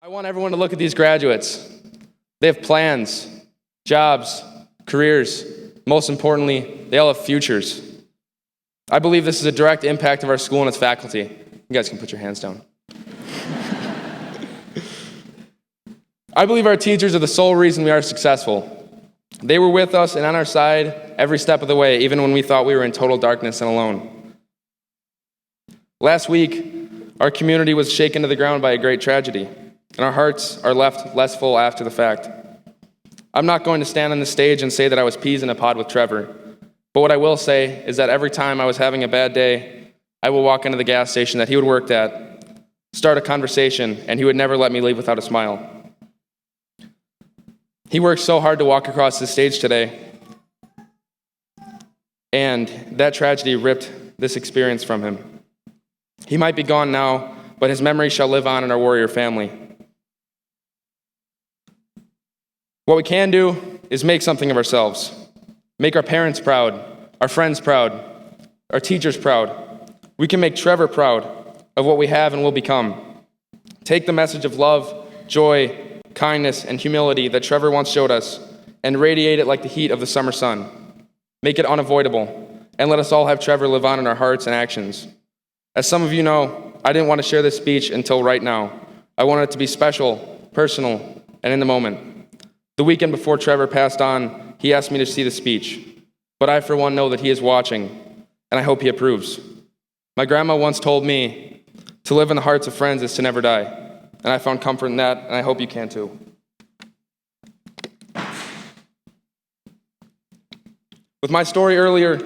I want everyone to look at these graduates. They have plans, jobs, careers. Most importantly, they all have futures. I believe this is a direct impact of our school and its faculty. You guys can put your hands down. I believe our teachers are the sole reason we are successful. They were with us and on our side every step of the way, even when we thought we were in total darkness and alone. Last week, our community was shaken to the ground by a great tragedy, and our hearts are left less full after the fact. I'm not going to stand on the stage and say that I was peas in a pod with Trevor, but what I will say is that every time I was having a bad day, I would walk into the gas station that he would work at, start a conversation, and he would never let me leave without a smile. He worked so hard to walk across the stage today, and that tragedy ripped this experience from him. He might be gone now, but his memory shall live on in our warrior family. What we can do is make something of ourselves. Make our parents proud, our friends proud, our teachers proud. We can make Trevor proud of what we have and will become. Take the message of love, joy, kindness, and humility that Trevor once showed us and radiate it like the heat of the summer sun. Make it unavoidable, and let us all have Trevor live on in our hearts and actions. As some of you know, I didn't want to share this speech until right now. I wanted it to be special, personal, and in the moment. The weekend before Trevor passed on, he asked me to see the speech. But I, for one, know that he is watching, and I hope he approves. My grandma once told me, to live in the hearts of friends is to never die. And I found comfort in that, and I hope you can too. With my story earlier,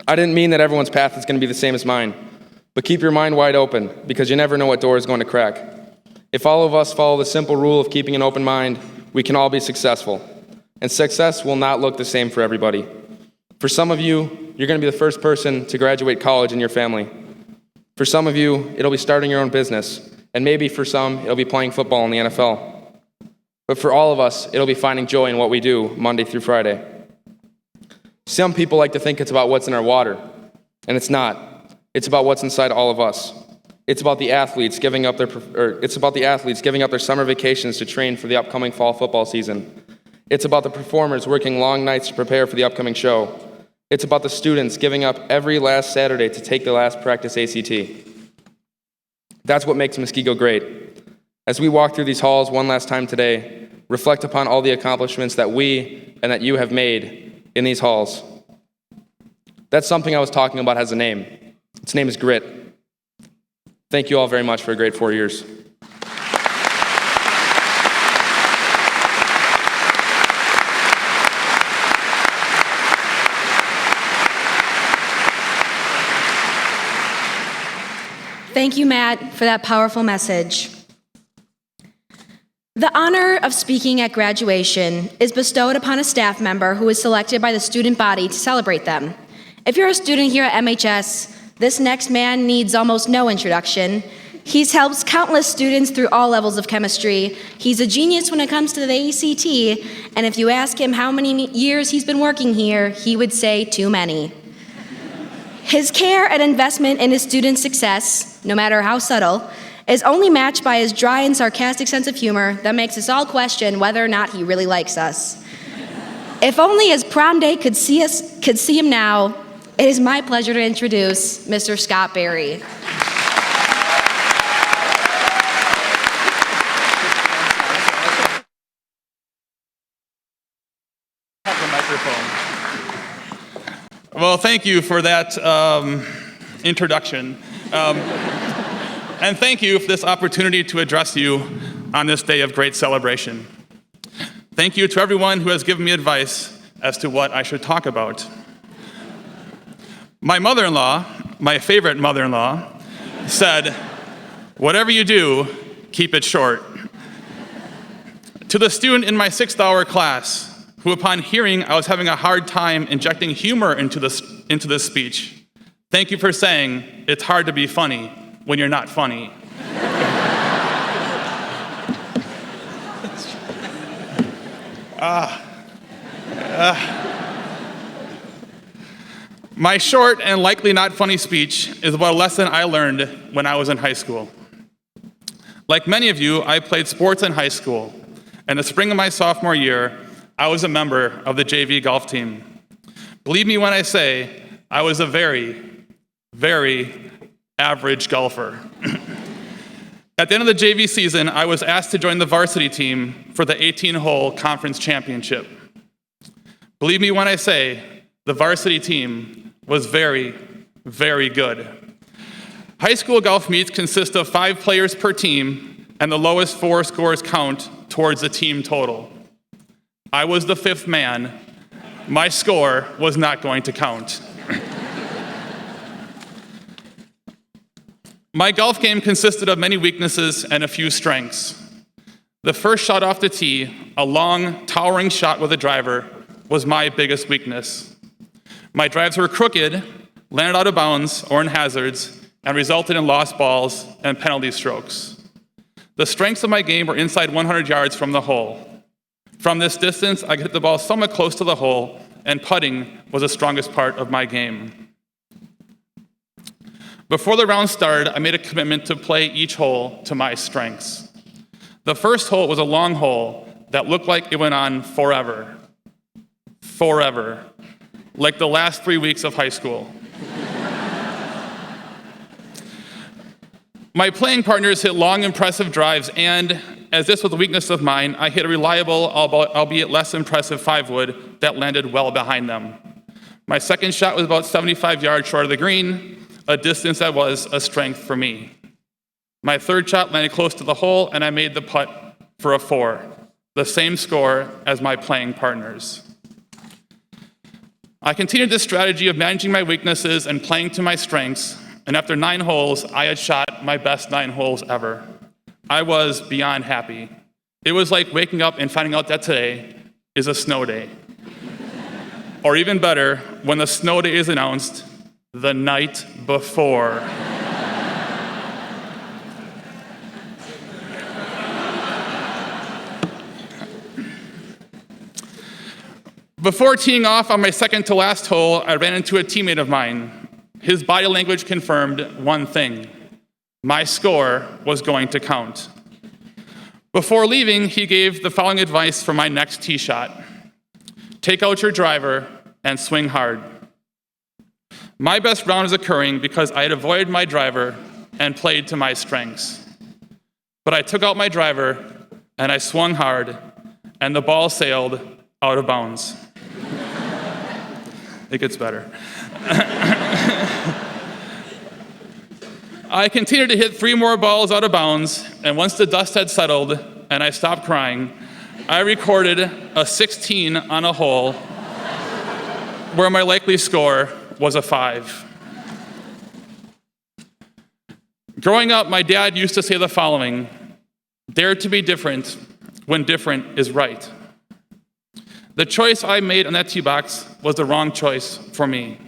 I didn't mean that everyone's path is going to be the same as mine. But keep your mind wide open, because you never know what door is going to crack. If all of us follow the simple rule of keeping an open mind, we can all be successful. And success will not look the same for everybody. For some of you, you're going to be the first person to graduate college in your family. For some of you, it'll be starting your own business. And maybe for some, it'll be playing football in the NFL. But for all of us, it'll be finding joy in what we do Monday through Friday. Some people like to think it's about what's in our water, and it's not. It's about what's inside all of us. It's about the athletes giving up their summer vacations to train for the upcoming fall football season. It's about the performers working long nights to prepare for the upcoming show. It's about the students giving up every last Saturday to take their last practice ACT. That's what makes Muskego great. As we walk through these halls one last time today, reflect upon all the accomplishments that we and that you have made in these halls. That something I was talking about has a name. Its name is grit. Thank you all very much for a great 4 years. Thank you, Matt, for that powerful message. The honor of speaking at graduation is bestowed upon a staff member who is selected by the student body to celebrate them. If you're a student here at MHS, this next man needs almost no introduction. He's helped countless students through all levels of chemistry. He's a genius when it comes to the ACT, and if you ask him how many years he's been working here, he would say too many. His care and investment in his students' success, no matter how subtle, is only matched by his dry and sarcastic sense of humor that makes us all question whether or not he really likes us. If only his prom date could see him now, it is my pleasure to introduce Mr. Scott Berry. Well, thank you for that introduction. And thank you for this opportunity to address you on this day of great celebration. Thank you to everyone who has given me advice as to what I should talk about. My mother-in-law, my favorite mother-in-law, said, "Whatever you do, keep it short." To the student in my 6th-hour class, who upon hearing I was having a hard time injecting humor into this speech, thank you for saying it's hard to be funny when you're not funny. My short and likely not funny speech is about a lesson I learned when I was in high school. Like many of you, I played sports in high school. In the spring of my sophomore year, I was a member of the JV golf team. Believe me when I say, I was a very, very average golfer. At the end of the JV season, I was asked to join the varsity team for the 18-hole conference championship. Believe me when I say, the varsity team was very, very good. High school golf meets consist of 5 players per team, and the lowest 4 scores count towards the team total. I was the 5th man. My score was not going to count. My golf game consisted of many weaknesses and a few strengths. The first shot off the tee, a long, towering shot with a driver, was my biggest weakness. My drives were crooked, landed out of bounds or in hazards, and resulted in lost balls and penalty strokes. The strengths of my game were inside 100 yards from the hole. From this distance, I could hit the ball somewhat close to the hole, and putting was the strongest part of my game. Before the round started, I made a commitment to play each hole to my strengths. The first hole was a long hole that looked like it went on forever. Forever. Like the last 3 weeks of high school. My playing partners hit long, impressive drives, and, as this was a weakness of mine, I hit a reliable, albeit less impressive 5-wood that landed well behind them. My second shot was about 75 yards short of the green, a distance that was a strength for me. My third shot landed close to the hole, and I made the putt for a 4, the same score as my playing partners. I continued this strategy of managing my weaknesses and playing to my strengths, and after 9 holes, I had shot my best 9 holes ever. I was beyond happy. It was like waking up and finding out that today is a snow day. Or even better, when the snow day is announced, the night before. Before teeing off on my second to last hole, I ran into a teammate of mine. His body language confirmed one thing: my score was going to count. Before leaving, he gave the following advice for my next tee shot: take out your driver and swing hard. My best round was occurring because I had avoided my driver and played to my strengths. But I took out my driver and I swung hard, and the ball sailed out of bounds. It gets better. I continued to hit 3 more balls out of bounds, and once the dust had settled and I stopped crying, I recorded a 16 on a hole where my likely score was a 5. Growing up, my dad used to say the following: dare to be different when different is right. The choice I made on that tee box was the wrong choice for me.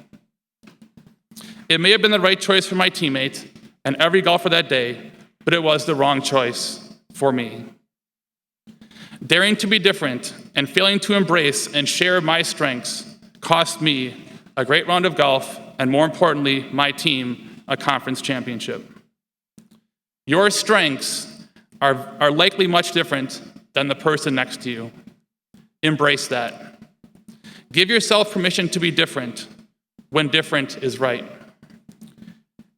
It may have been the right choice for my teammate and every golfer that day, but it was the wrong choice for me. Daring to be different and failing to embrace and share my strengths cost me a great round of golf, and more importantly, my team a conference championship. Your strengths are likely much different than the person next to you. Embrace that. Give yourself permission to be different when different is right.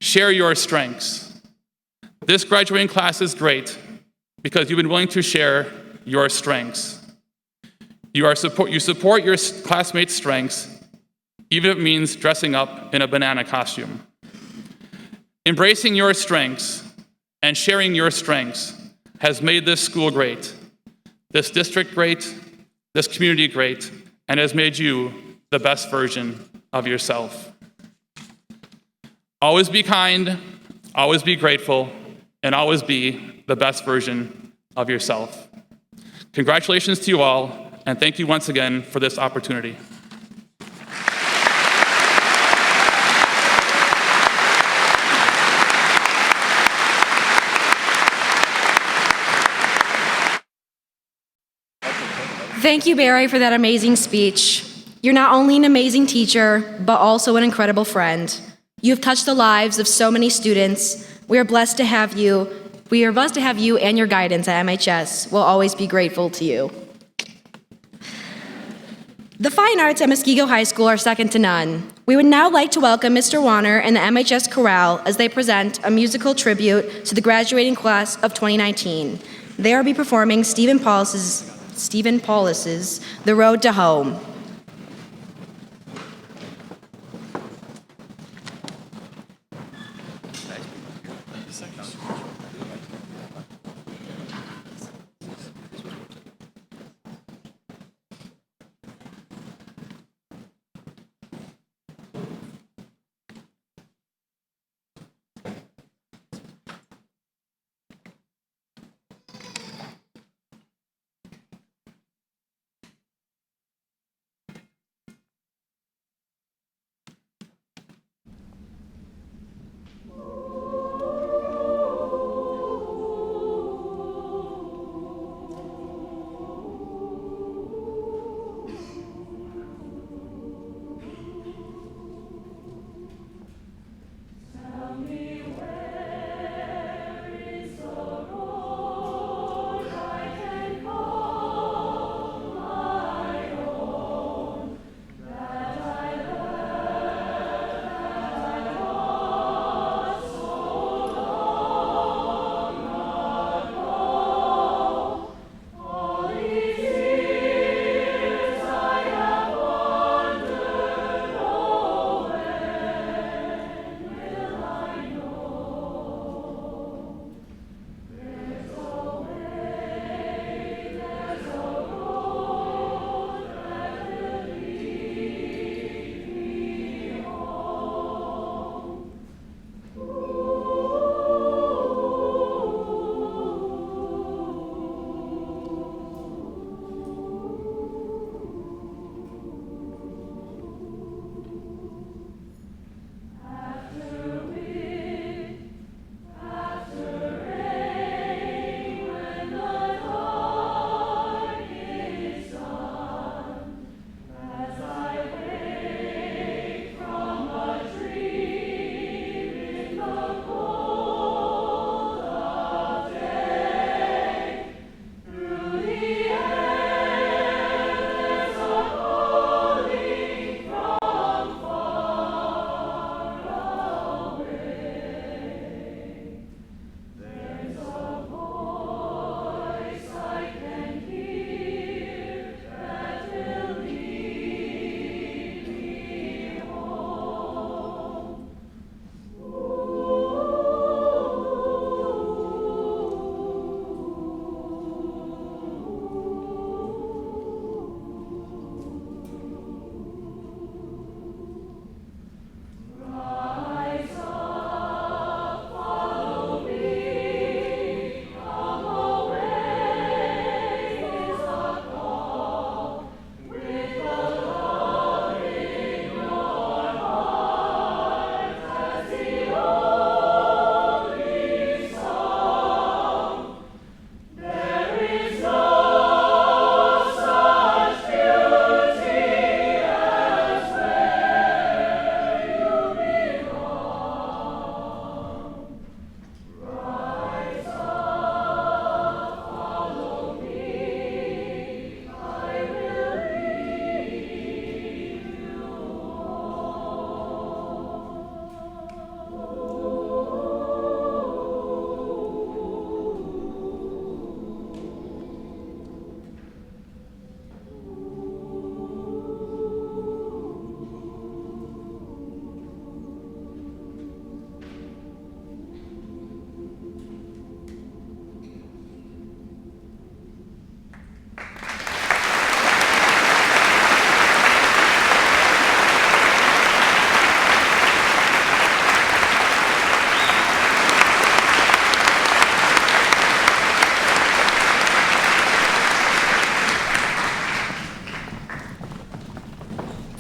Share your strengths. This graduating class is great because you've been willing to share your strengths. You support your classmates' strengths, even if it means dressing up in a banana costume. Embracing your strengths and sharing your strengths has made this school great, this district great, this community great, and has made you the best version of yourself. Always be kind, always be grateful, and always be the best version of yourself. Congratulations to you all, and thank you once again for this opportunity. Thank you, Barry, for that amazing speech. You're not only an amazing teacher, but also an incredible friend. You've touched the lives of so many students. We are blessed to have you We are blessed to have you and your guidance at MHS. We'll always be grateful to you. The fine arts at Muskego High School are second to none. We would now like to welcome Mr. Warner and the MHS Chorale as they present a musical tribute to the graduating class of 2019. They will be performing Stephen Paulus's The Road to Home.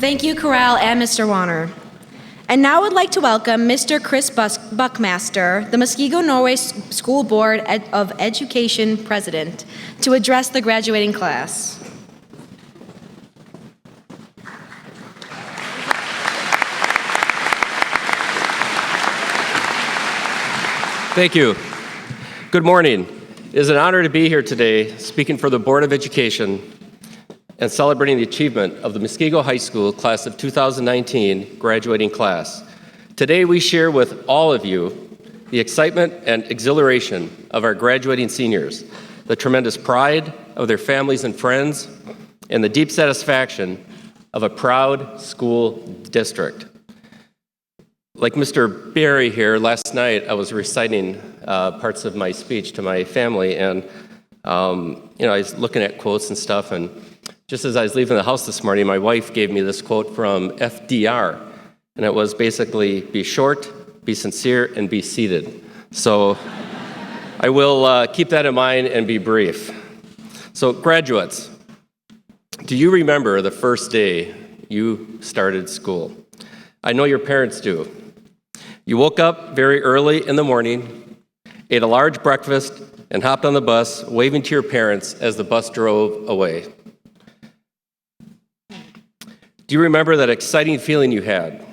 Thank you, Corral and Mr. Warner. And now I would like to welcome Mr. Chris Buckmaster, the Muskego Norway School Board of Education President, to address the graduating class. Thank you. Good morning. It is an honor to be here today speaking for the Board of Education and celebrating the achievement of the Muskego High School class of 2019 graduating class. Today we share with all of you the excitement and exhilaration of our graduating seniors, the tremendous pride of their families and friends, and the deep satisfaction of a proud school district. Like Mr. Barry here, last night I was reciting parts of my speech to my family, and I was looking at quotes and stuff, and just as I was leaving the house this morning, my wife gave me this quote from FDR, and it was basically, be short, be sincere, and be seated. So I will keep that in mind and be brief. So graduates, do you remember the first day you started school? I know your parents do. You woke up very early in the morning, ate a large breakfast, and hopped on the bus, waving to your parents as the bus drove away. Do you remember that exciting feeling you had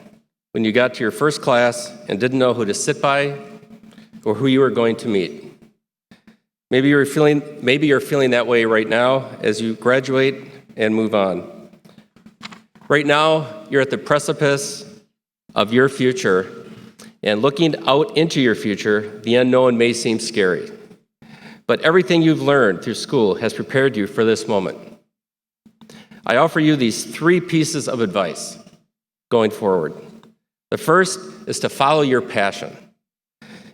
when you got to your first class and didn't know who to sit by or who you were going to meet? Maybe you're feeling that way right now as you graduate and move on. Right now, you're at the precipice of your future, and looking out into your future, the unknown may seem scary. But everything you've learned through school has prepared you for this moment. I offer you these 3 pieces of advice going forward. The first is to follow your passion.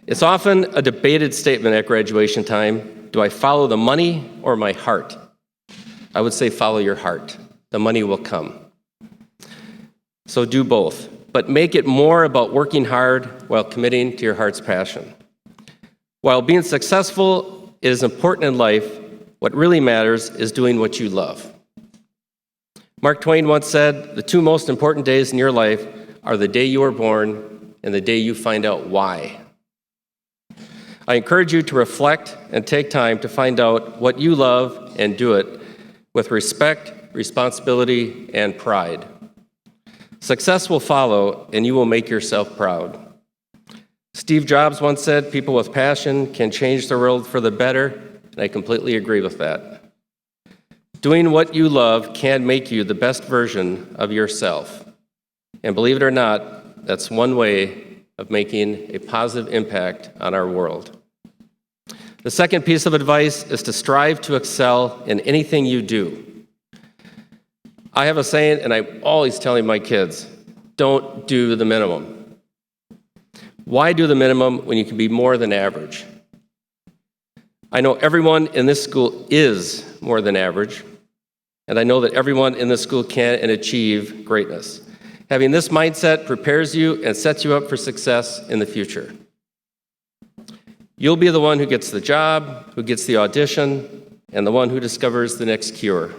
It's often a debated statement at graduation time. Do I follow the money or my heart? I would say follow your heart. The money will come. So do both, but make it more about working hard while committing to your heart's passion. While being successful is important in life, what really matters is doing what you love. Mark Twain once said, the 2 most important days in your life are the day you were born and the day you find out why. I encourage you to reflect and take time to find out what you love and do it with respect, responsibility, and pride. Success will follow, and you will make yourself proud. Steve Jobs once said, people with passion can change the world for the better, and I completely agree with that. Doing what you love can make you the best version of yourself. And believe it or not, that's one way of making a positive impact on our world. The second piece of advice is to strive to excel in anything you do. I have a saying, and I'm always telling my kids, don't do the minimum. Why do the minimum when you can be more than average? I know everyone in this school is more than average, and I know that everyone in this school can and achieve greatness. Having this mindset prepares you and sets you up for success in the future. You'll be the one who gets the job, who gets the audition, and the one who discovers the next cure.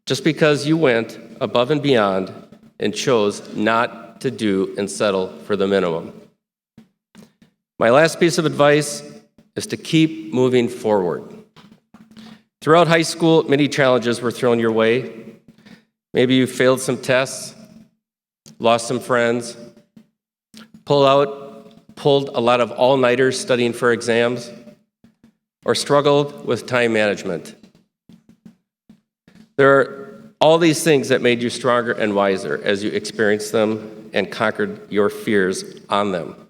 Just because you went above and beyond and chose not to do and settle for the minimum. My last piece of advice is to keep moving forward. Throughout high school, many challenges were thrown your way. Maybe you failed some tests, lost some friends, pulled a lot of all-nighters studying for exams, or struggled with time management. There are all these things that made you stronger and wiser as you experienced them and conquered your fears on them.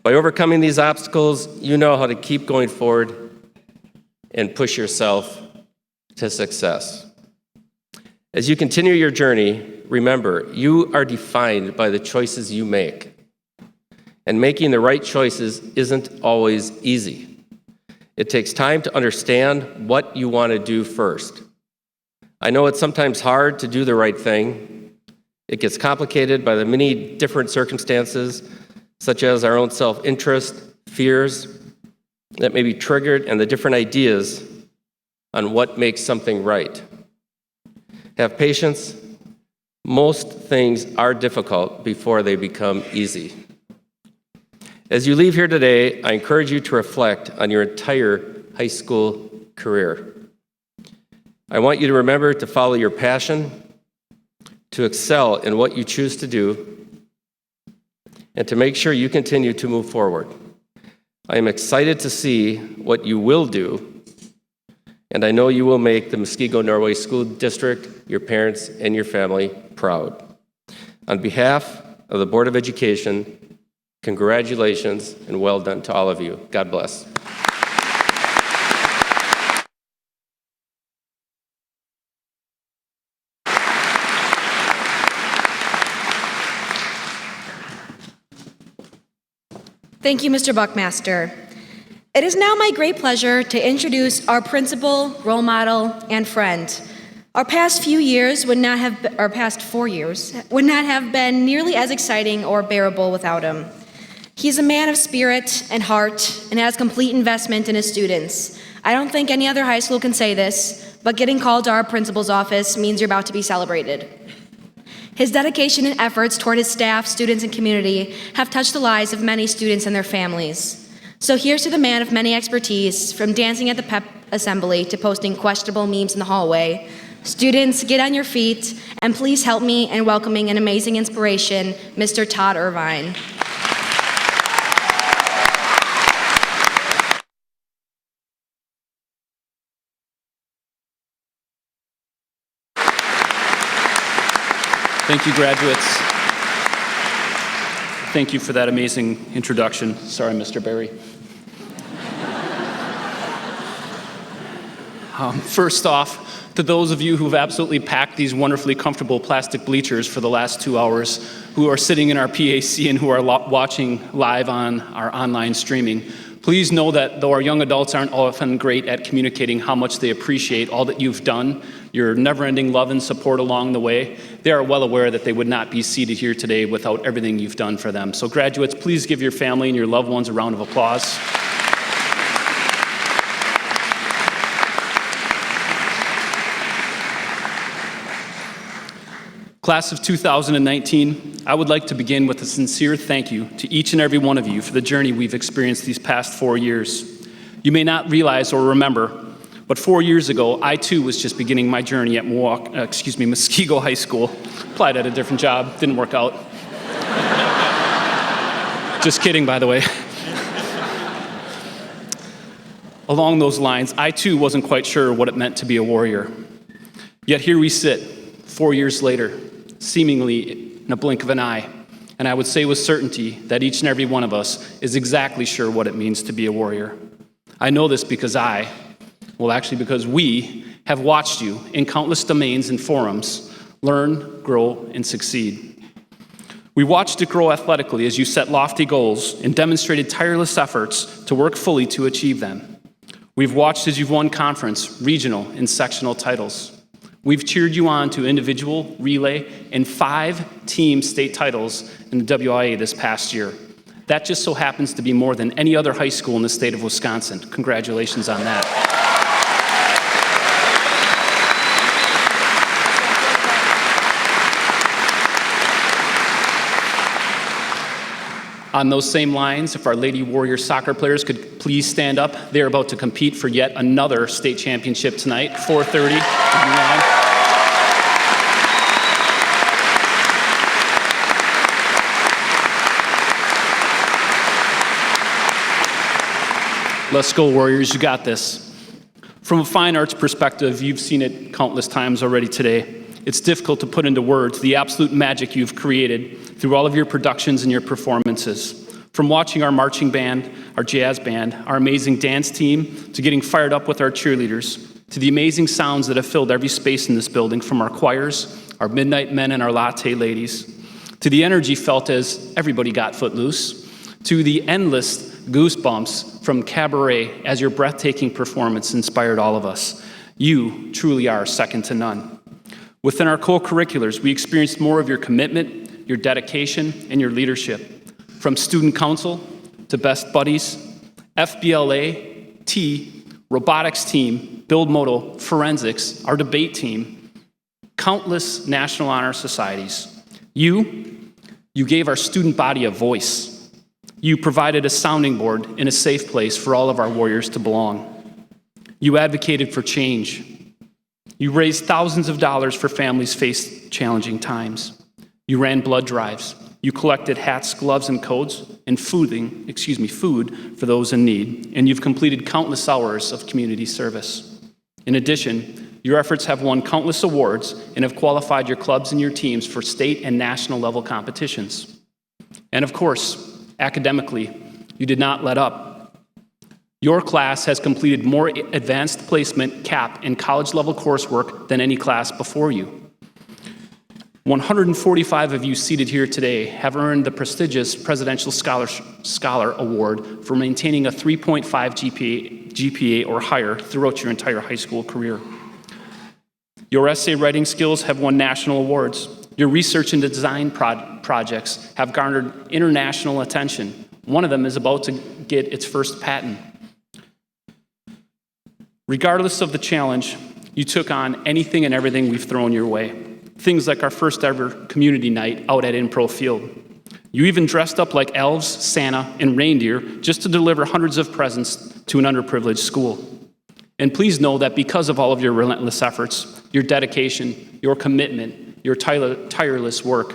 By overcoming these obstacles, you know how to keep going forward and push yourself to success. As you continue your journey, remember, you are defined by the choices you make. And making the right choices isn't always easy. It takes time to understand what you want to do first. I know it's sometimes hard to do the right thing. It gets complicated by the many different circumstances, such as our own self-interest, fears that may be triggered, and the different ideas on what makes something right. Have patience. Most things are difficult before they become easy. As you leave here today, I encourage you to reflect on your entire high school career. I want you to remember to follow your passion, to excel in what you choose to do, and to make sure you continue to move forward. I am excited to see what you will do, and I know you will make the Muskego Norway School District, your parents, and your family proud. On behalf of the Board of Education, congratulations and well done to all of you. God bless. Thank you, Mr. Buckmaster. It is now my great pleasure to introduce our principal, role model, and friend. Our past 4 years would not have been nearly as exciting or bearable without him. He's a man of spirit and heart and has complete investment in his students. I don't think any other high school can say this, but getting called to our principal's office means you're about to be celebrated. His dedication and efforts toward his staff, students, and community have touched the lives of many students and their families. So here's to the man of many expertise, from dancing at the pep assembly to posting questionable memes in the hallway. Students, get on your feet, and please help me in welcoming an amazing inspiration, Mr. Todd Irvine. Thank you, graduates. Thank you for that amazing introduction. Sorry, Mr. Berry. First off, to those of you who've absolutely packed these wonderfully comfortable plastic bleachers for the last 2 hours, who are sitting in our PAC and who are watching live on our online streaming, please know that though our young adults aren't often great at communicating how much they appreciate all that you've done, your never-ending love and support along the way, they are well aware that they would not be seated here today without everything you've done for them. So graduates, please give your family and your loved ones a round of applause. Class of 2019, I would like to begin with a sincere thank you to each and every one of you for the journey we've experienced these past 4 years. You may not realize or remember, but 4 years ago, I too was just beginning my journey at Muskego High School. Applied at a different job, didn't work out. Just kidding, by the way. Along those lines, I too wasn't quite sure what it meant to be a warrior. Yet here we sit, 4 years later, seemingly in a blink of an eye, and I would say with certainty that each and every one of us is exactly sure what it means to be a warrior. I know this because because we have watched you in countless domains and forums learn, grow, and succeed. We watched it grow athletically as you set lofty goals and demonstrated tireless efforts to work fully to achieve them. We've watched as you've won conference, regional, and sectional titles. We've cheered you on to individual, relay, and 5 team state titles in the WIA this past year. That just so happens to be more than any other high school in the state of Wisconsin. Congratulations on that. On those same lines, if our Lady Warrior soccer players could please stand up. They're about to compete for yet another state championship tonight, 4:30. Let's go, Warriors, you got this. From a fine arts perspective, you've seen it countless times already today. It's difficult to put into words the absolute magic you've created through all of your productions and your performances. From watching our marching band, our jazz band, our amazing dance team, to getting fired up with our cheerleaders, to the amazing sounds that have filled every space in this building, from our choirs, our midnight men, and our latte ladies, to the energy felt as everybody got footloose, to the endless goosebumps from cabaret as your breathtaking performance inspired all of us. You truly are second to none. Within our co-curriculars, we experienced more of your commitment, your dedication, and your leadership. From student council to best buddies, FBLA, T, robotics team, build modal, forensics, our debate team, countless national honor societies. You gave our student body a voice. You provided a sounding board and a safe place for all of our warriors to belong. You advocated for change. You raised thousands of dollars for families facing challenging times. You ran blood drives. You collected hats, gloves, and coats, and food for those in need, and you've completed countless hours of community service. In addition, your efforts have won countless awards and have qualified your clubs and your teams for state and national level competitions. And of course, academically, you did not let up. Your class has completed more advanced placement, CAP, and college-level coursework than any class before you. 145 of you seated here today have earned the prestigious Presidential Scholar Award for maintaining a 3.5 GPA or higher throughout your entire high school career. Your essay writing skills have won national awards. Your research and design projects have garnered international attention. One of them is about to get its first patent. Regardless of the challenge, you took on anything and everything we've thrown your way. Things like our first ever community night out at Impro Field. You even dressed up like elves, Santa, and reindeer just to deliver hundreds of presents to an underprivileged school. And please know that because of all of your relentless efforts, your dedication, your commitment, your tireless work,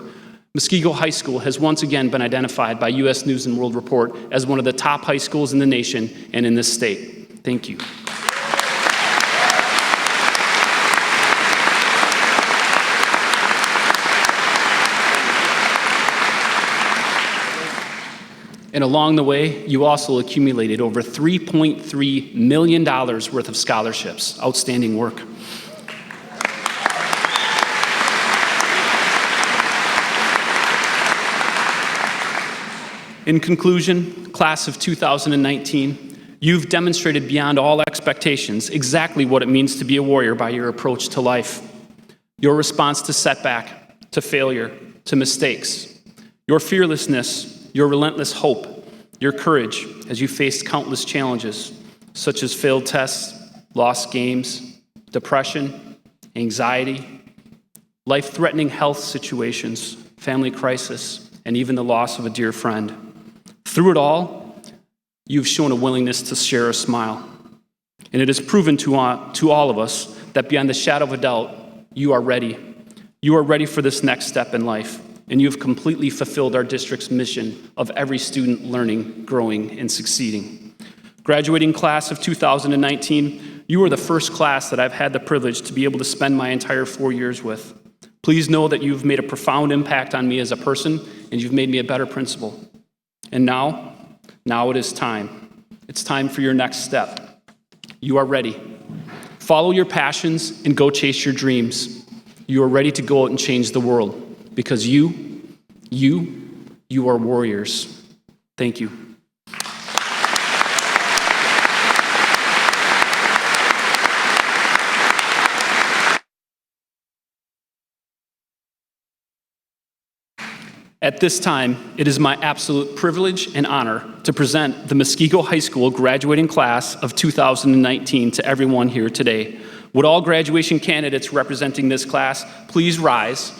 Muskego High School has once again been identified by U.S. News & World Report as one of the top high schools in the nation and in this state. Thank you. And along the way, you also accumulated over $3.3 million worth of scholarships. Outstanding work. In conclusion, class of 2019, you've demonstrated beyond all expectations exactly what it means to be a warrior by your approach to life. Your response to setback, to failure, to mistakes. Your fearlessness, your relentless hope, your courage as you faced countless challenges, such as failed tests, lost games, depression, anxiety, life-threatening health situations, family crisis, and even the loss of a dear friend. Through it all, you've shown a willingness to share a smile. And it has proven to all of us that beyond the shadow of a doubt, you are ready. You are ready for this next step in life. And you've completely fulfilled our district's mission of every student learning, growing, and succeeding. Graduating class of 2019, you are the first class that I've had the privilege to be able to spend my entire 4 years with. Please know that you've made a profound impact on me as a person, and you've made me a better principal. And now it is time. It's time for your next step. You are ready. Follow your passions and go chase your dreams. You are ready to go out and change the world. Because you are warriors. Thank you. At this time, it is my absolute privilege and honor to present the Muskego High School graduating class of 2019 to everyone here today. Would all graduation candidates representing this class please rise?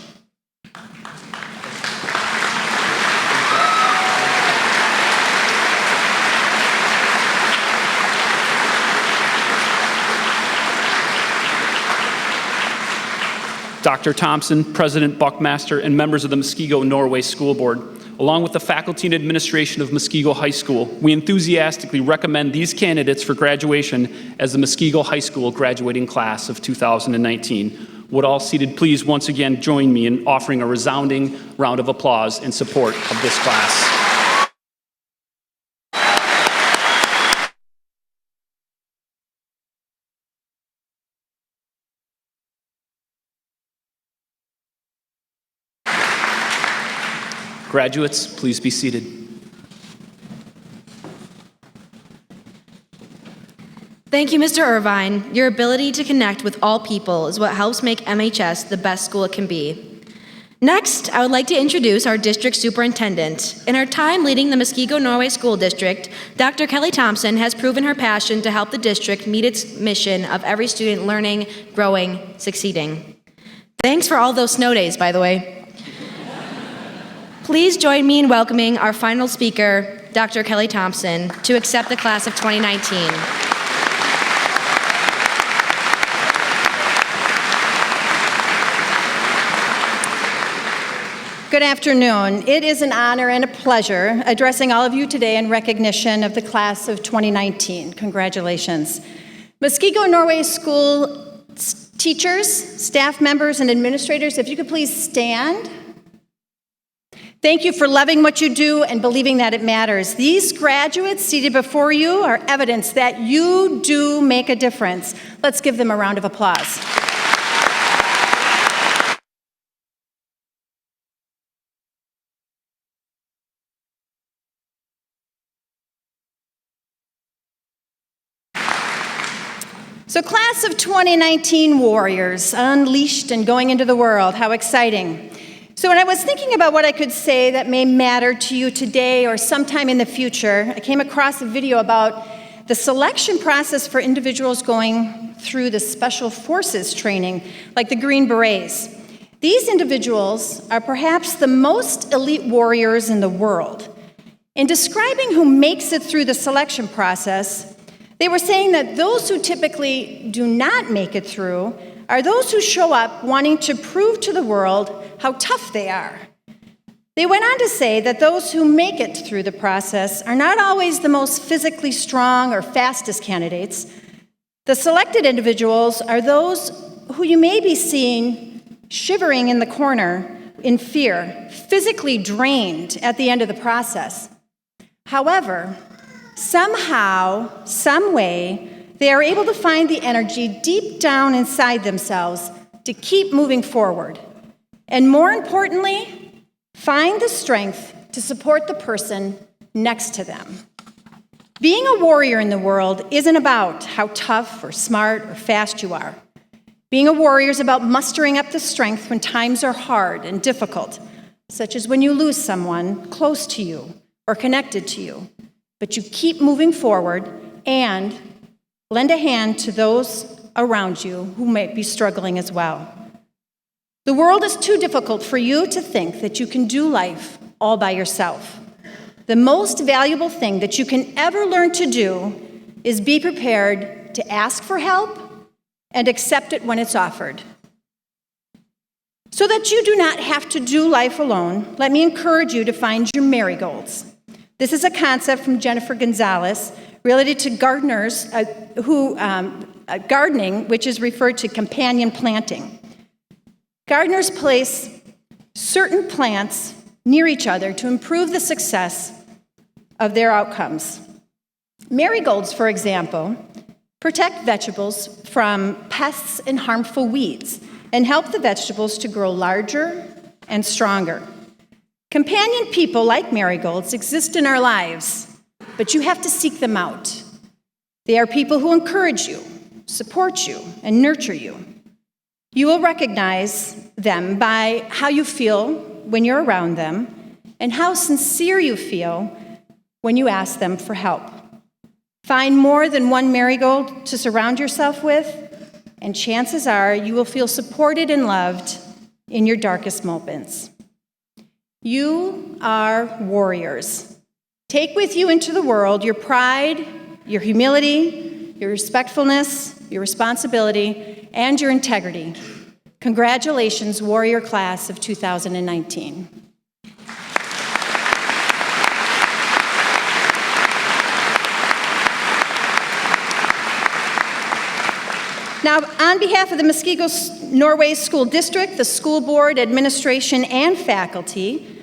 Dr. Thompson, President Buckmaster, and members of the Muskego Norway School Board, along with the faculty and administration of Muskego High School, we enthusiastically recommend these candidates for graduation as the Muskego High School graduating class of 2019. Would all seated please once again join me in offering a resounding round of applause in support of this class. Graduates, please be seated. Thank you, Mr. Irvine. Your ability to connect with all people is what helps make MHS the best school it can be. Next, I would like to introduce our district superintendent. In her time leading the Muskego Norway School District, Dr. Kelly Thompson has proven her passion to help the district meet its mission of every student learning, growing, succeeding. Thanks for all those snow days, by the way. Please join me in welcoming our final speaker, Dr. Kelly Thompson, to accept the class of 2019. Good afternoon. It is an honor and a pleasure addressing all of you today in recognition of the class of 2019. Congratulations. Muskego Norway School teachers, staff members, and administrators, if you could please stand. Thank you for loving what you do and believing that it matters. These graduates seated before you are evidence that you do make a difference. Let's give them a round of applause. So class of 2019 warriors, unleashed and going into the world, how exciting. So when I was thinking about what I could say that may matter to you today or sometime in the future, I came across a video about the selection process for individuals going through the Special Forces training, like the Green Berets. These individuals are perhaps the most elite warriors in the world. In describing who makes it through the selection process, they were saying that those who typically do not make it through are those who show up wanting to prove to the world how tough they are. They went on to say that those who make it through the process are not always the most physically strong or fastest candidates. The selected individuals are those who you may be seeing shivering in the corner in fear, physically drained at the end of the process. However, somehow, some way, they are able to find the energy deep down inside themselves to keep moving forward. And more importantly, find the strength to support the person next to them. Being a warrior in the world isn't about how tough or smart or fast you are. Being a warrior is about mustering up the strength when times are hard and difficult, such as when you lose someone close to you or connected to you. But you keep moving forward and lend a hand to those around you who might be struggling as well. The world is too difficult for you to think that you can do life all by yourself. The most valuable thing that you can ever learn to do is be prepared to ask for help and accept it when it's offered. So that you do not have to do life alone, let me encourage you to find your marigolds. This is a concept from Jennifer Gonzalez related to gardeners gardening, which is referred to companion planting. Gardeners place certain plants near each other to improve the success of their outcomes. Marigolds, for example, protect vegetables from pests and harmful weeds and help the vegetables to grow larger and stronger. Companion people like marigolds exist in our lives, but you have to seek them out. They are people who encourage you, support you, and nurture you. You will recognize them by how you feel when you're around them and how sincere you feel when you ask them for help. Find more than one marigold to surround yourself with, and chances are you will feel supported and loved in your darkest moments. You are warriors. Take with you into the world your pride, your humility, your respectfulness, your responsibility, and your integrity. Congratulations, warrior class of 2019. Now, on behalf of the Muskego Norway School District, the school board, administration, and faculty,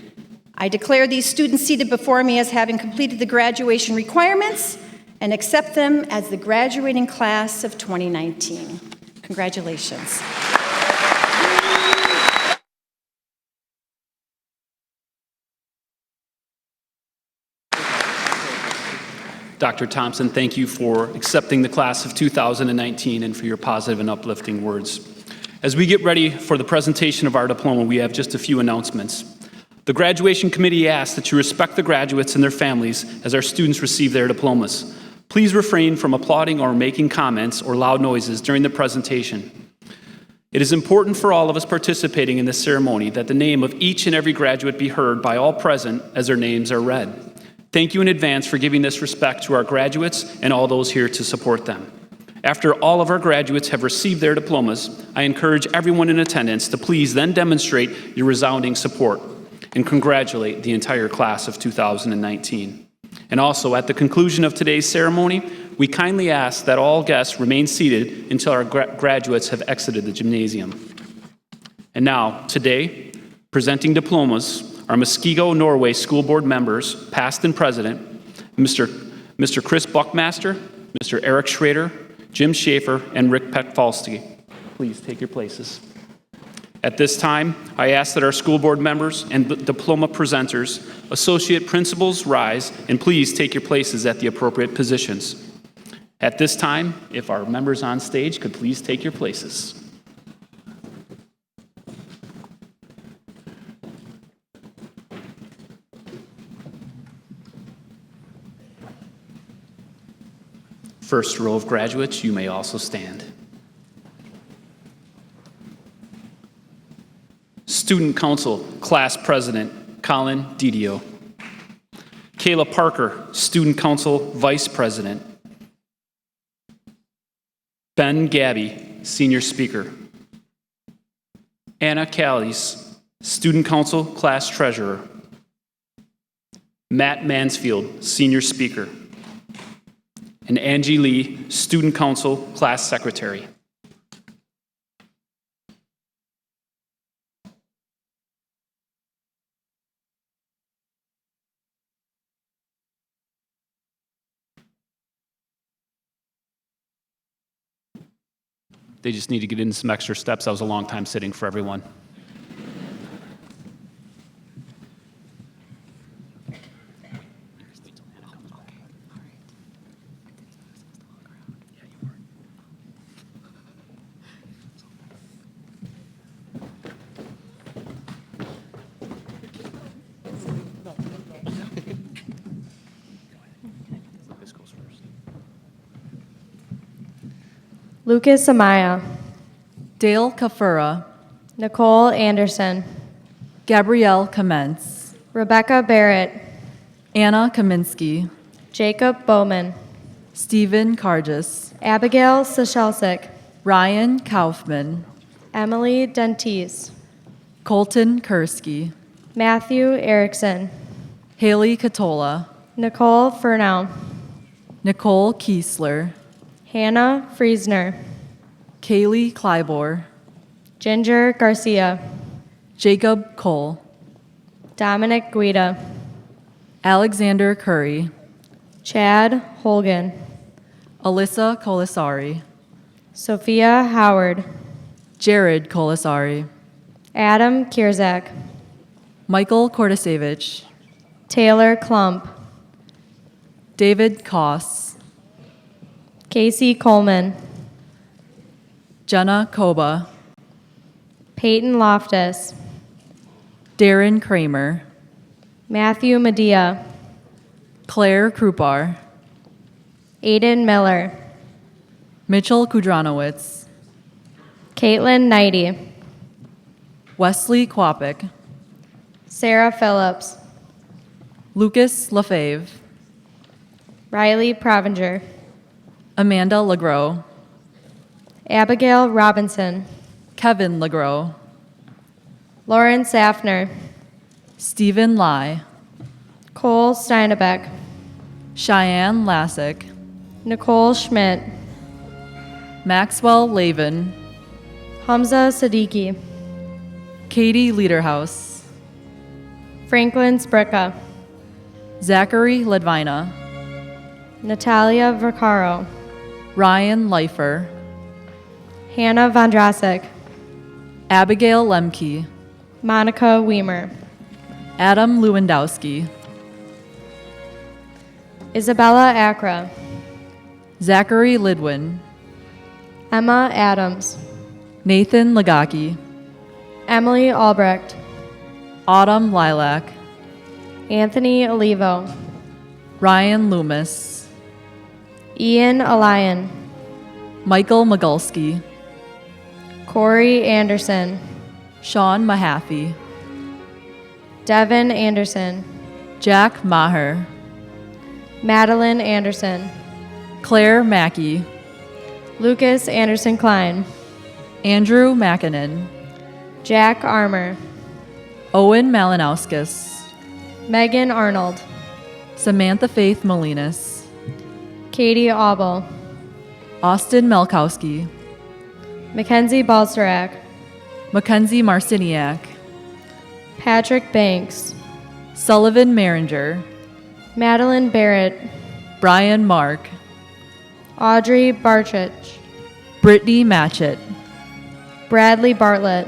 I declare these students seated before me as having completed the graduation requirements and accept them as the graduating class of 2019. Congratulations. Dr. Thompson, thank you for accepting the class of 2019 and for your positive and uplifting words. As we get ready for the presentation of our diploma, we have just a few announcements. The graduation committee asks that you respect the graduates and their families as our students receive their diplomas. Please refrain from applauding or making comments or loud noises during the presentation. It is important for all of us participating in this ceremony that the name of each and every graduate be heard by all present as their names are read. Thank you in advance for giving this respect to our graduates and all those here to support them. After all of our graduates have received their diplomas, I encourage everyone in attendance to please then demonstrate your resounding support. and congratulate the entire class of 2019. And also, at the conclusion of today's ceremony, we kindly ask that all guests remain seated until our graduates have exited the gymnasium. And now, today, presenting diplomas are Muskego, Norway School Board members, past and present, Mr. Chris Buckmaster, Mr. Eric Schrader, Jim Schaefer, and Rick Peck-Falsky. Please take your places. At this time, I ask that our school board members and diploma presenters, associate principals rise, and please take your places at the appropriate positions. At this time, if our members on stage could please take your places. First row of graduates, you may also stand. Student Council Class President Colin Didio. Kayla Parker, Student Council Vice President. Ben Gabby, Senior Speaker. Anna Callies, Student Council Class Treasurer. Matt Mansfield, Senior Speaker. And Angie Lee, Student Council Class Secretary. They just need to get in some extra steps. That was a long time sitting for everyone. Lucas Amaya, Dale Kafura, Nicole Anderson, Gabrielle Kamens, Rebecca Barrett, Anna Kaminsky, Jacob Bowman, Stephen Karjas, Abigail Sachelsic, Ryan Kaufman, Emily Dentis, Colton Kursky, Matthew Erickson, Haley Katola, Nicole Furnow, Nicole Kiesler, Hannah Friesner, Kaylee Klybor, Ginger Garcia, Jacob Cole, Dominic Guida, Alexander Curry, Chad Holgan, Alyssa Colasari, Sophia Howard, Jared Colasari, Adam Kierzak, Michael Kortasevich, Taylor Klump, David Koss, Casey Coleman, Jenna Koba, Peyton Loftus, Darren Kramer, Matthew Medea, Claire Krupar, Aiden Miller, Mitchell Kudranowitz, Caitlin Knighty, Wesley Kwapik, Sarah Phillips, Lucas Lefebvre, Riley Provenger, Amanda Legros, Abigail Robinson, Kevin Legros, Lauren Safner, Stephen Lai, Cole Steinebeck, Cheyenne Lassick, Nicole Schmidt, Maxwell Lavin, Hamza Siddiqui, Katie Liederhaus, Franklin Spricka, Zachary Ledvina, Natalia Vaccaro, Ryan Leifer, Hannah Vondrasek, Abigail Lemke, Monica Weimer, Adam Lewandowski, Isabella Acra, Zachary Lidwin, Emma Adams, Nathan Lagaki, Emily Albrecht, Autumn Lilac, Anthony Olivo, Ryan Loomis, Ian Allian, Michael Magulski, Corey Anderson, Sean Mahaffey, Devin Anderson, Jack Maher, Madeline Anderson, Claire Mackey, Lucas Anderson Klein, Andrew Mackinnon, Jack Armour, Owen Malinauskas, Megan Arnold, Samantha Faith Molinas, Katie Auble, Austin Melkowski, Mackenzie Balsarac, Mackenzie Marciniak, Patrick Banks, Sullivan Maringer, Madeline Barrett, Brian Mark, Audrey Barchich, Brittany Matchett, Bradley Bartlett,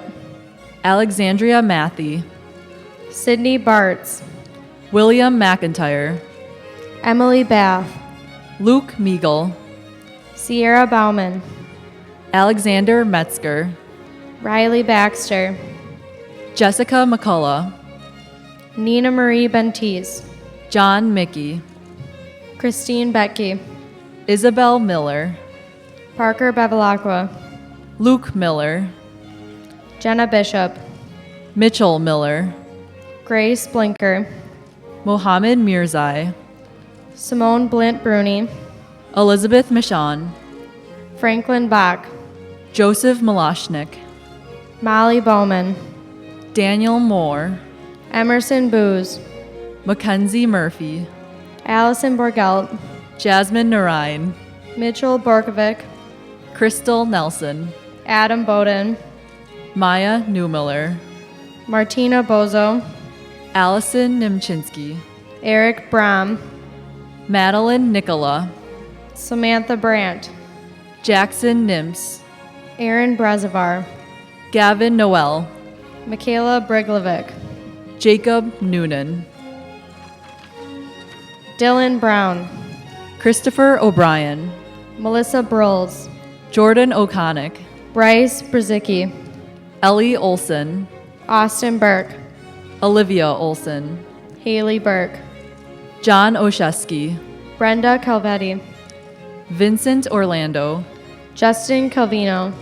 Alexandria Matthey, Sydney Bartz, William McIntyre, Emily Bath, Luke Meagle, Sierra Bauman, Alexander Metzger, Riley Baxter, Jessica McCullough, Nina Marie Bentis, John Mickey, Christine Betke, Isabel Miller, Parker Bevilacqua, Luke Miller, Jenna Bishop, Mitchell Miller, Grace Blinker, Mohammed Mirzai, Simone Blint Bruni, Elizabeth Michon, Franklin Bach, Joseph Malashnik, Molly Bowman, Daniel Moore, Emerson Booz, Mackenzie Murphy, Allison Borgelt, Jasmine Narine, Mitchell Borkovic, Crystal Nelson, Adam Bowden, Maya Newmiller, Martina Bozo, Allison Nimchinsky, Eric Brom, Madeline Nicola, Samantha Brandt, Jackson Nims, Aaron Brazivar, Gavin Noel, Michaela Briglovic, Jacob Noonan, Dylan Brown, Christopher O'Brien, Melissa Brulls, Jordan O'Connick, Bryce Brzicki, Ellie Olson, Austin Burke, Olivia Olson, Haley Burke, John Oshesky, Brenda Calvetti, Vincent Orlando, Justin Calvino,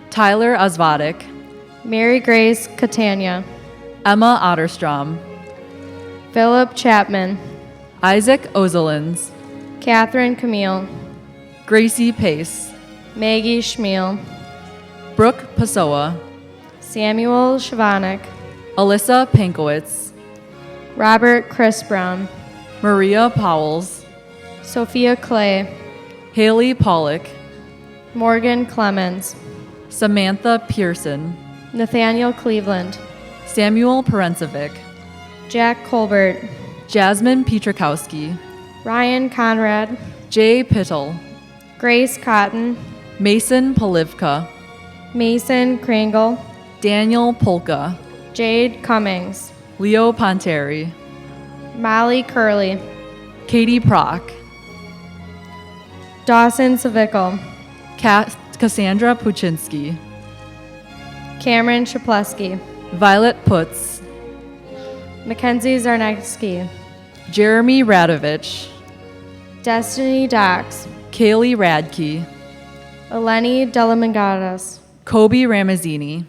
Tyler Osvodic, Mary Grace Catania, Emma Otterstrom, Philip Chapman, Isaac Ozelins, Catherine Camille, Gracie Pace, Maggie Schmiel, Brooke Pessoa, Samuel Shavanik, Alyssa Pankowitz, Robert Chris Brown, Maria Powells, Sophia Clay, Haley Pollock, Morgan Clemens, Samantha Pearson, Nathaniel Cleveland, Samuel Perencevic, Jack Colbert, Jasmine Petrakowski, Ryan Conrad, Jay Pittle, Grace Cotton, Mason Polivka, Mason Kringle, Daniel Polka, Jade Cummings, Leo Ponteri, Molly Curley, Katie Prock, Dawson Savickle, Cassandra Puchinski, Cameron Shapleski, Violet Putz, Mackenzie Zarnecki, Jeremy Radovich, Destiny Dox, Kaylee Radke, Eleni Delamangadas, Kobe Ramazzini,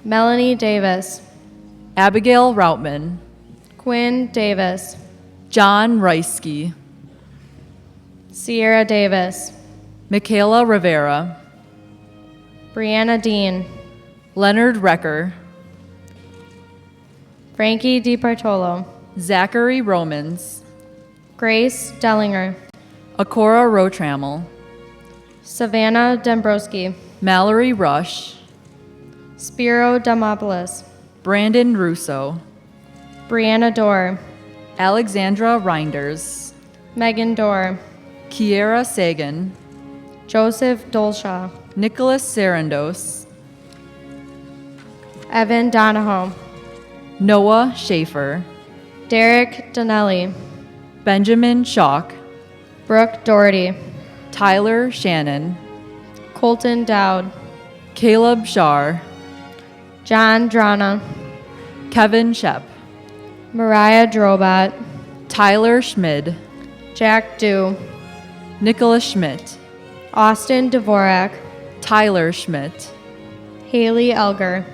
Melanie Davis, Abigail Routman, Quinn Davis, John Reisky, Sierra Davis, Michaela Rivera, Brianna Dean, Leonard Recker, Frankie DiPartolo, Zachary Romans, Grace Dellinger, Akora Rotrammel, Savannah Dombrowski, Mallory Rush, Spiro Demopoulos, Brandon Russo, Brianna Dorr, Alexandra Reinders, Megan Dorr, Kiera Sagan, Joseph Dolshaw, Nicholas Sarandos, Evan Donahoe, Noah Schaefer, Derek Donnelly, Benjamin Schock, Brooke Doherty, Tyler Shannon, Colton Dowd, Caleb Shar, John Drana, Kevin Shep, Mariah Drobot, Tyler Schmid, Jack Dew, Nicholas Schmidt, Austin Dvorak, Tyler Schmidt, Haley Elger,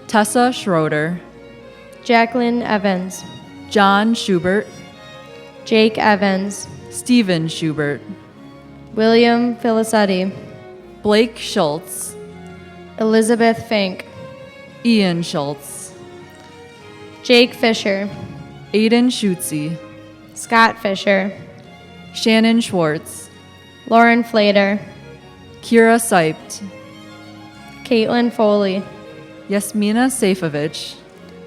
Tessa Schroeder, Jacqueline Evans, John Schubert, Jake Evans, Stephen Schubert, William Filicetti, Blake Schultz, Elizabeth Fink, Ian Schultz, Jake Fisher, Aiden Schutze, Scott Fisher, Shannon Schwartz, Lauren Flater, Kira Seipt, Caitlin Foley, Yasmina Safovich,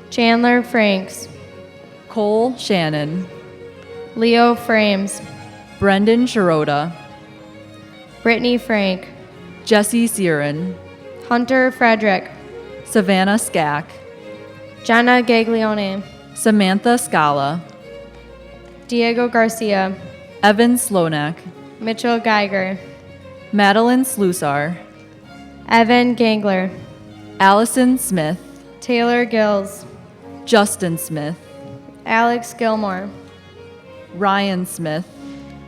Chandler Franks, Cole Shannon, Leo Frames, Brendan Shirota, Brittany Frank, Jesse Siren, Hunter Frederick, Savannah Skack, Jenna Gaglione, Samantha Scala, Diego Garcia, Evan Slonak, Mitchell Geiger, Madeline Slusar, Evan Gangler, Allison Smith, Taylor Gills, Justin Smith, Alex Gilmore, Ryan Smith,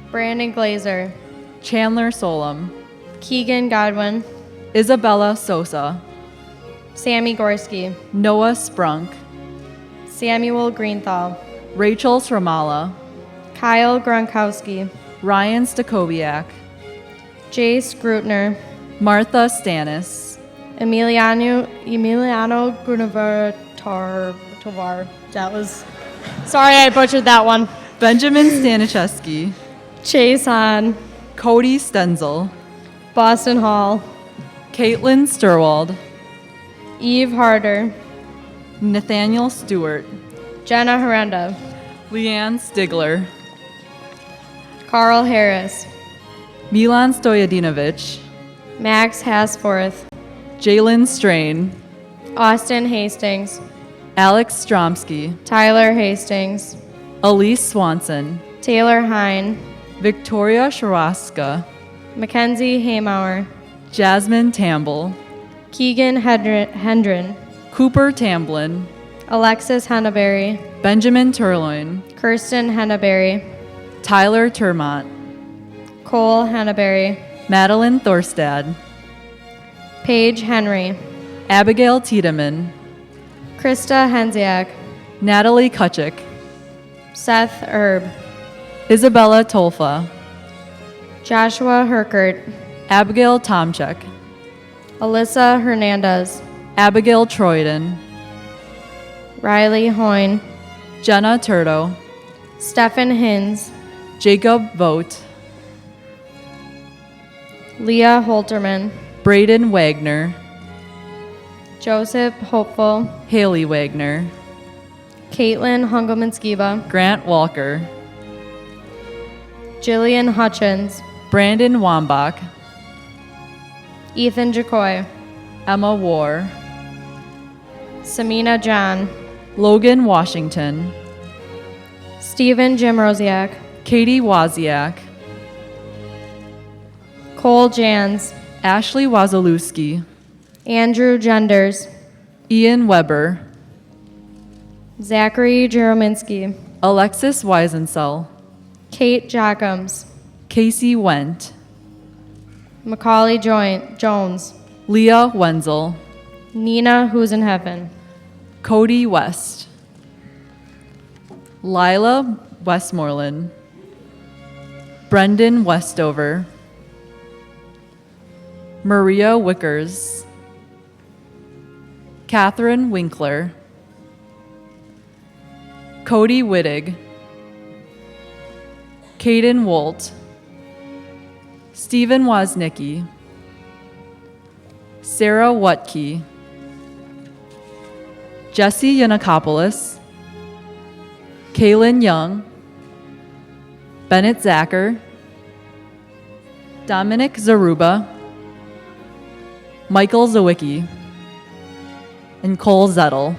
Brandon Glazer, Chandler Solom, Keegan Godwin, Isabella Sosa, Sammy Gorski, Noah Sprunk, Samuel Greenthal, Rachel Sramala, Kyle Gronkowski, Ryan Stakowiak, Jace Grutner, Martha Stanis, Emiliano Grunevar Tovar. That was. Sorry, I butchered that one. Benjamin Staniszewski, Chase Hahn, Cody Stenzel, Boston Hall, Caitlin Sturwald, Eve Harder, Nathaniel Stewart, Jenna Herenda, Leanne Stigler, Carl Harris, Milan Stojadinovich, Max Hasforth, Jalen Strain, Austin Hastings, Alex Stromsky, Tyler Hastings, Elise Swanson, Taylor Hine, Victoria Sharaska, Mackenzie Haymauer, Jasmine Tamble, Keegan Hendren, Cooper Tamblin, Alexis Henneberry, Benjamin Turloin, Kirsten Henneberry, Tyler Termont, Cole Henneberry, Madeline Thorstad, Paige Henry, Abigail Tiedemann, Krista Henziak, Natalie Kutchik, Seth Erb, Isabella Tolfa, Joshua Herkert, Abigail Tomchek, Alyssa Hernandez, Abigail Troyden, Riley Hoyne, Jenna Turdo, Stefan Hins, Jacob Vogt, Leah Holterman, Braden Wagner, Joseph Hopeful, Haley Wagner, Caitlin Hungelman-Skiba, Grant Walker, Jillian Hutchins, Brandon Wambach, Ethan Jacoy, Emma War, Samina John, Logan Washington, Stephen Jim Rosiak, Katie Wozniak, Cole Jans, Ashley Wazalewski, Andrew Genders, Ian Weber, Zachary Jerominski, Alexis Weisensell, Kate Jockums, Casey Went, Macaulay Jones, Leah Wenzel, Nina Who's in Heaven, Cody West, Lila Westmoreland, Brendan Westover, Maria Wickers, Catherine Winkler, Cody Wittig, Caden Wolt, Stephen Woznicki, Sarah Wutke, Jesse Yanakopoulos, Kaylin Young, Bennett Zacher, Dominic Zaruba, Michael Zawicki, and Cole Zettel.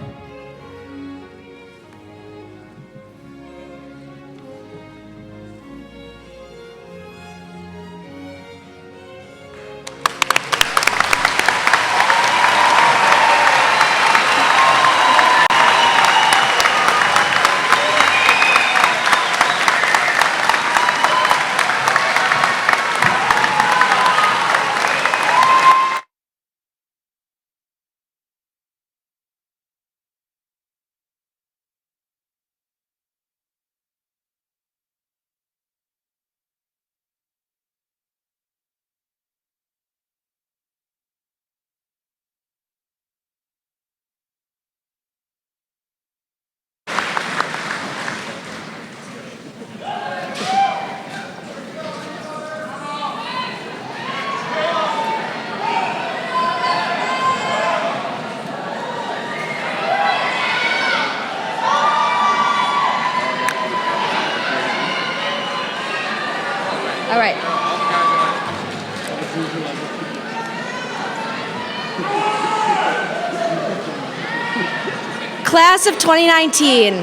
Class of 2019.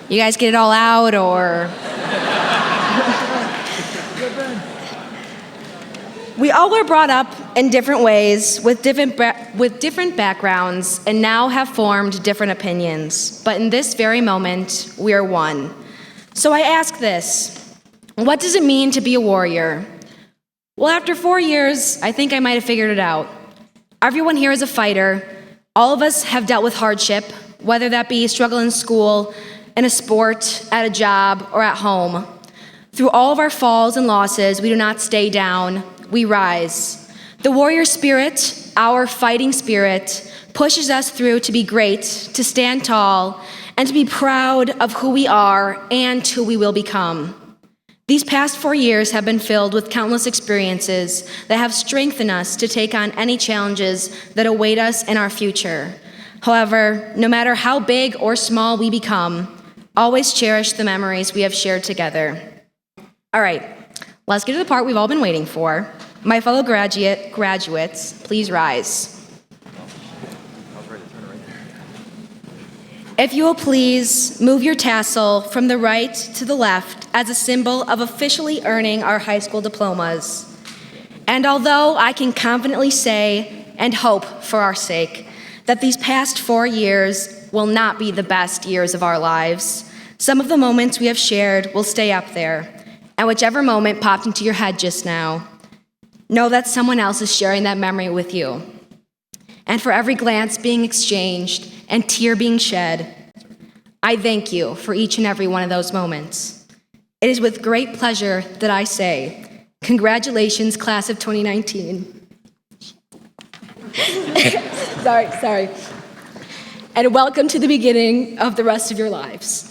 You guys get it all out, or? We all were brought up in different ways with different backgrounds and now have formed different opinions. But in this very moment, we are one. So I ask this: what does it mean to be a warrior? Well, after 4 years, I think I might have figured it out. Everyone here is a fighter. All of us have dealt with hardship, whether that be struggle in school, in a sport, at a job, or at home. Through all of our falls and losses, we do not stay down, we rise. The warrior spirit, our fighting spirit, pushes us through to be great, to stand tall, and to be proud of who we are and who we will become. These past 4 years have been filled with countless experiences that have strengthened us to take on any challenges that await us in our future. However, no matter how big or small we become, always cherish the memories we have shared together. All right, let's get to the part we've all been waiting for. My fellow graduates, please rise. If you will please move your tassel from the right to the left as a symbol of officially earning our high school diplomas. And although I can confidently say and hope for our sake that these past 4 years will not be the best years of our lives, some of the moments we have shared will stay up there. And whichever moment popped into your head just now, know that someone else is sharing that memory with you. And for every glance being exchanged and tear being shed, I thank you for each and every one of those moments. It is with great pleasure that I say, congratulations, class of 2019. Sorry. And welcome to the beginning of the rest of your lives.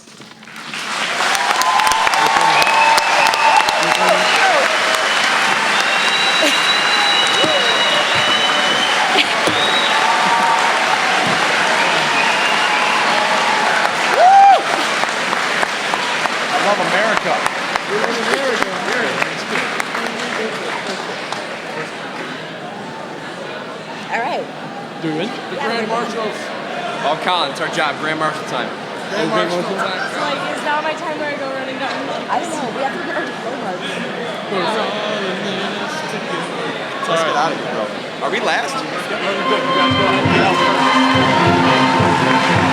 All right. Do we win? Grand Marshals. Oh, Colin, it's our job. Grand Marshal time. Grand Marshal time. Like, is now my time where I go running down? I don't know. We have to get our diplomas. Let's get out of here, bro. Are we last? Good. You guys go ahead.